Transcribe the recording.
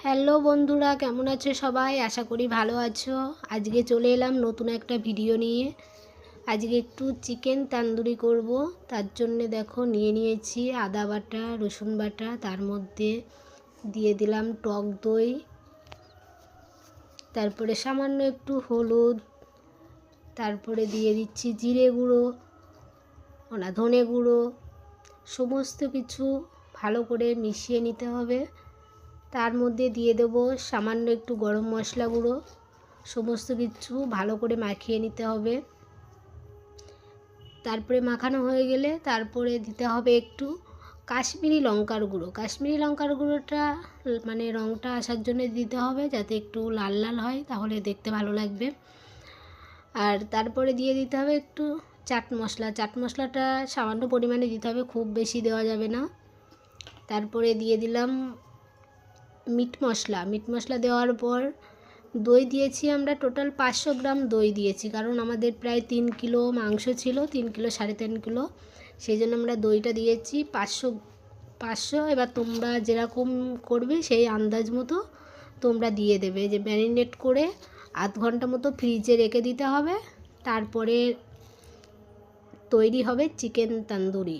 Hello বন্ধুরা, কেমন আছো সবাই? আশা করি ভালো আছো। আজকে চলে এলাম নতুন একটা ভিডিও নিয়ে। আজকে একটু চিকেন তান্দুরি করব। তার জন্যে দেখো নিয়ে নিয়েছি আদা বাটা, রসুন বাটা, তার মধ্যে দিয়ে দিলাম টক দই, তারপরে সামান্য একটু হলুদ, তারপরে দিয়ে দিচ্ছি জিরে গুঁড়ো, ধনে গুঁড়ো। সমস্ত কিছু ভালো করে মিশিয়ে নিতে হবে। তার মধ্যে দিয়ে দেব সামান্য একটু গরম মশলা গুঁড়ো। সমস্ত কিছু ভালো করে মাখিয়ে নিতে হবে। তারপরে মাখানো হয়ে গেলে তারপরে দিতে হবে একটু কাশ্মীরি লঙ্কার গুঁড়ো। কাশ্মীরি লঙ্কার গুঁড়োটা মানে রঙটা আসার জন্য দিতে হবে, যাতে একটু লাল লাল হয়, তাহলে দেখতে ভালো লাগবে। আর তারপরে দিয়ে দিতে হবে একটু চাট মশলা। চাট মশলাটা সামান্য পরিমাণে দিতে হবে, খুব বেশি দেওয়া যাবে না। তারপরে দিয়ে দিলাম মিট মশলা। মিট মশলা দেওয়ার পর দই দিয়েছি আমরা টোটাল 500 গ্রাম দই দিয়েছি, কারণ আমাদের প্রায় 3 কিলো মাংস ছিল, 3 কিলো 3.5 কিলো, সেই জন্য আমরা দইটা দিয়েছি 500। এবার তোমরা যেরকম করবে সেই আন্দাজ মতো তোমরা দিয়ে দেবে। যে ম্যারিনেট করে আধ ঘন্টা মতো ফ্রিজে রেখে দিতে হবে, তারপরে তৈরি হবে চিকেন তান্দুরি।